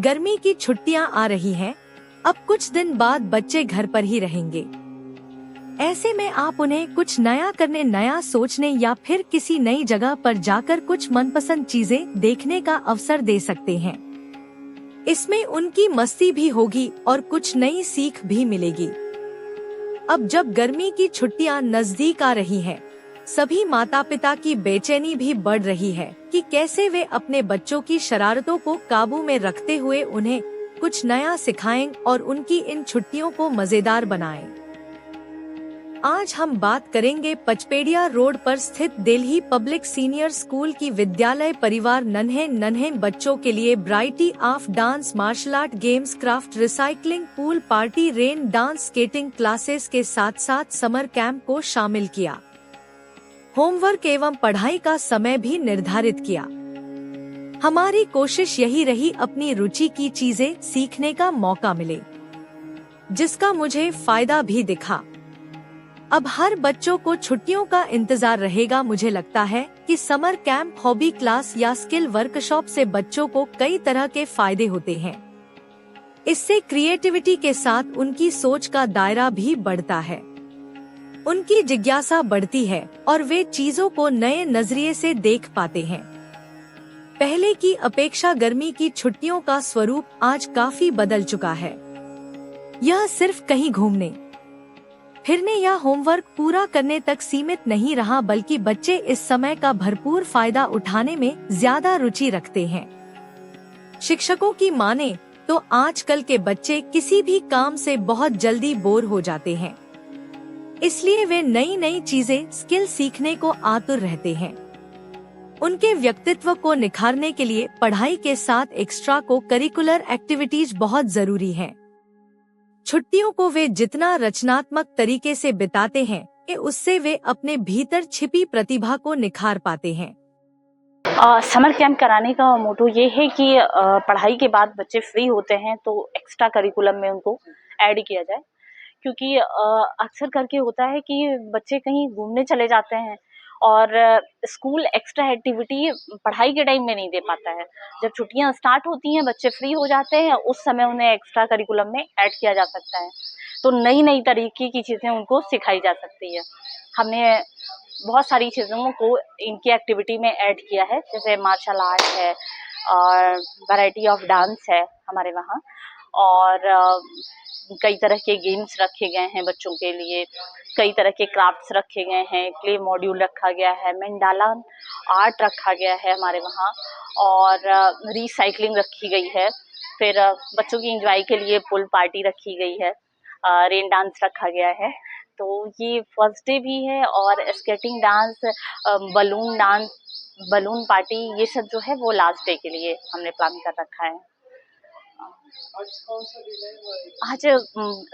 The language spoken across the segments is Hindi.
गर्मी की छुट्टियां आ रही हैं, अब कुछ दिन बाद बच्चे घर पर ही रहेंगे। ऐसे में आप उन्हें कुछ नया करने, नया सोचने या फिर किसी नई जगह पर जाकर कुछ मनपसंद चीजें देखने का अवसर दे सकते हैं। इसमें उनकी मस्ती भी होगी और कुछ नई सीख भी मिलेगी। अब जब गर्मी की छुट्टियां नजदीक आ रही हैं, सभी माता पिता की बेचैनी भी बढ़ रही है कि कैसे वे अपने बच्चों की शरारतों को काबू में रखते हुए उन्हें कुछ नया सिखाएं और उनकी इन छुट्टियों को मजेदार बनाएं। आज हम बात करेंगे पचपेड़िया रोड पर स्थित दिल्ली पब्लिक सीनियर स्कूल की विद्यालय परिवार नन्हे बच्चों के लिए variety of dance, martial art, games, craft, recycling, pool party, rain dance, skating classes के साथ साथ समर कैंप को शामिल किया। होमवर्क एवं पढ़ाई का समय भी निर्धारित किया। हमारी कोशिश यही रही अपनी रुचि की चीजें सीखने का मौका मिले, जिसका मुझे फायदा भी दिखा। अब हर बच्चों को छुट्टियों का इंतजार रहेगा। मुझे लगता है कि समर कैंप, हॉबी क्लास या स्किल वर्कशॉप से बच्चों को कई तरह के फायदे होते हैं। इससे क्रिएटिविटी के साथ उनकी सोच का दायरा भी बढ़ता है, उनकी जिज्ञासा बढ़ती है और वे चीजों को नए नजरिए से देख पाते हैं। पहले की अपेक्षा गर्मी की छुट्टियों का स्वरूप आज काफी बदल चुका है। यह सिर्फ कहीं घूमने फिरने या होमवर्क पूरा करने तक सीमित नहीं रहा, बल्कि बच्चे इस समय का भरपूर फायदा उठाने में ज्यादा रुचि रखते हैं। शिक्षकों की माने तो आजकल के बच्चे किसी भी काम से बहुत जल्दी बोर हो जाते हैं, इसलिए वे नई चीजें, स्किल सीखने को आतुर रहते हैं। उनके व्यक्तित्व को निखारने के लिए पढ़ाई के साथ एक्स्ट्रा को करिकुलर एक्टिविटीज बहुत जरूरी है। छुट्टियों को वे जितना रचनात्मक तरीके से बिताते हैं, उससे वे अपने भीतर छिपी प्रतिभा को निखार पाते हैं। समर कैंप कराने का मोटो ये है कि पढ़ाई के बाद बच्चे फ्री होते हैं तो एक्स्ट्रा करिकुलम में उनको ऐड किया जाए, क्योंकि अक्सर करके होता है कि बच्चे कहीं घूमने चले जाते हैं और स्कूल एक्स्ट्रा एक्टिविटी पढ़ाई के टाइम में नहीं दे पाता है। जब छुट्टियां स्टार्ट होती हैं, बच्चे फ्री हो जाते हैं, उस समय उन्हें एक्स्ट्रा करिकुलम में ऐड किया जा सकता है, तो नई तरीके की चीज़ें उनको सिखाई जा सकती है। हमने बहुत सारी चीज़ों को इनकी एक्टिविटी में ऐड किया है, जैसे मार्शल आर्ट है और वैरायटी ऑफ डांस है हमारे वहाँ, और कई तरह के गेम्स रखे गए हैं बच्चों के लिए, कई तरह के क्राफ्ट्स रखे गए हैं, क्ले मॉड्यूल रखा गया है, मंडाला आर्ट रखा गया है हमारे वहाँ, और रिसाइकलिंग रखी गई है। फिर बच्चों की एंजॉय के लिए पूल पार्टी रखी गई है, रेन डांस रखा गया है। तो ये फर्स्ट डे भी है, और स्केटिंग डांस, बलून पार्टी, ये सब जो है वो लास्ट डे के लिए हमने प्लान कर रखा है। आज कौन सा दिन है? आज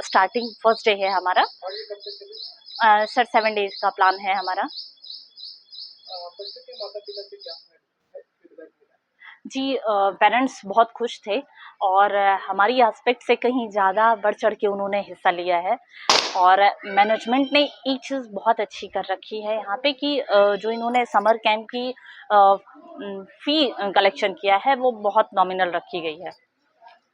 स्टार्टिंग फर्स्ट डे है हमारा। और ये कब तक चलेगा? सर 7 डेज का प्लान है हमारा। बच्चों के माता पिता से क्या फीडबैक मिला? जी, पेरेंट्स बहुत खुश थे और हमारी एस्पेक्ट से कहीं ज़्यादा बढ़ चढ़ के उन्होंने हिस्सा लिया है, और मैनेजमेंट ने एक चीज़ बहुत अच्छी कर रखी है यहाँ पे कि जो इन्होंने समर कैंप की फ़ी कलेक्शन किया है वो बहुत नॉमिनल रखी गई है।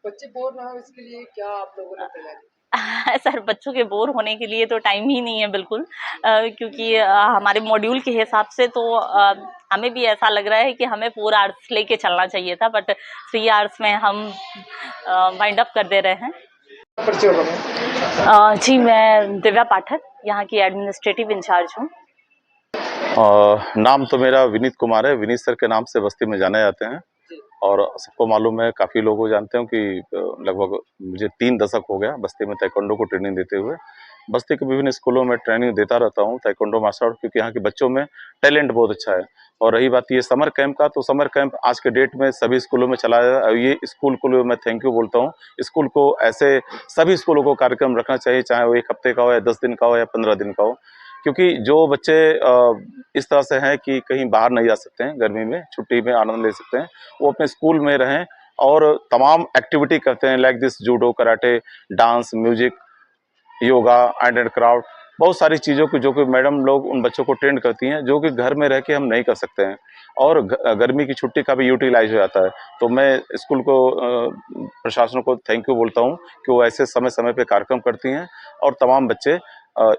बच्चे बोर ना हो इसके लिए क्या आप लोगों ने तैयारी की? सर, बच्चों के बोर होने के लिए तो टाइम ही नहीं है बिल्कुल, क्योंकि हमारे मॉड्यूल के हिसाब से तो हमें भी ऐसा लग रहा है कि हमें 4 आवर्स लेके चलना चाहिए था, बट 3 आवर्स में हम वाइंड अप कर दे रहे हैं। जी, मैं दिव्या पाठक, यहाँ की एडमिनिस्ट्रेटिव इंचार्ज हूँ। नाम तो मेरा विनीत कुमार है। विनीत सर के नाम से बस्ती में जाने जाते हैं, और सबको मालूम है, काफ़ी लोग को जानते हैं कि लगभग मुझे 3 दशक हो गया बस्ती में ताइक्वांडो को ट्रेनिंग देते हुए। बस्ती के विभिन्न स्कूलों में ट्रेनिंग देता रहता हूँ ताइक्वांडो मार्शल आर्ट, क्योंकि यहाँ के बच्चों में टैलेंट बहुत अच्छा है। और रही बात ये समर कैंप का, तो समर कैंप आज के डेट में सभी स्कूलों में चलाया जाए, और ये स्कूल को मैं थैंक यू बोलता हूँ। स्कूल को ऐसे सभी स्कूलों को कार्यक्रम रखना चाहिए, चाहे वो 1 हफ्ते का हो या 10 दिन का हो या 15 दिन का हो, क्योंकि जो बच्चे इस तरह से हैं कि कहीं बाहर नहीं जा सकते हैं, गर्मी में छुट्टी में आनंद ले सकते हैं, वो अपने स्कूल में रहें और तमाम एक्टिविटी करते हैं, like this judo, karate, dance, music, yoga, art and craft, बहुत सारी चीज़ों को जो कि मैडम लोग उन बच्चों को ट्रेंड करती हैं, जो कि घर में रह के हम नहीं कर सकते हैं, और गर्मी की छुट्टी का भी यूटिलाइज हो जाता है। तो मैं स्कूल को प्रशासन को थैंक यू बोलता हूँ कि वो ऐसे समय समय पे कार्यक्रम करती हैं और तमाम बच्चे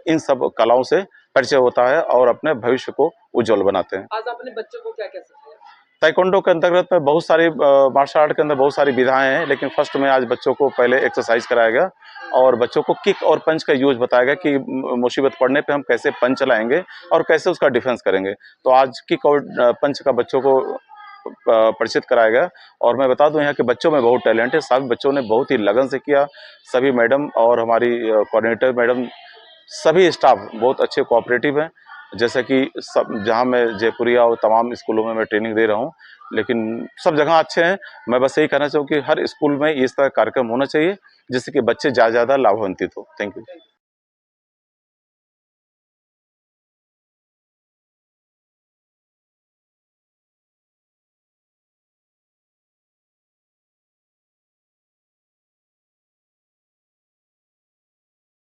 इन सब कलाओं से परिचय होता है और अपने भविष्य को उज्जवल बनाते हैं। आज अपने बच्चों को क्या सिखाया? ताइक्वांडो के अंतर्गत में बहुत सारी मार्शल आर्ट के अंदर बहुत सारी विधाएं हैं, लेकिन फर्स्ट में आज बच्चों को पहले एक्सरसाइज कराया गया और बच्चों को किक और पंच का यूज बताया गया कि मुसीबत पड़ने पे हम कैसे पंच चलाएंगे और कैसे उसका डिफेंस करेंगे। तो आज किक और पंच का बच्चों को परिचित कराया गया। और मैं बता दूं यहाँ के बच्चों में बहुत टैलेंट है, सभी बच्चों ने बहुत ही लगन से किया। सभी मैडम और हमारी कोऑर्डिनेटर मैडम, सभी स्टाफ बहुत अच्छे कोऑपरेटिव हैं। जैसे कि सब जहाँ मैं जयपुरिया और तमाम स्कूलों में मैं ट्रेनिंग दे रहा हूँ, लेकिन सब जगह अच्छे हैं। मैं बस यही कहना चाहूँ कि हर स्कूल में इस तरह कार्यक्रम होना चाहिए जिससे कि बच्चे ज़्यादा लाभान्वित हो। Thank you.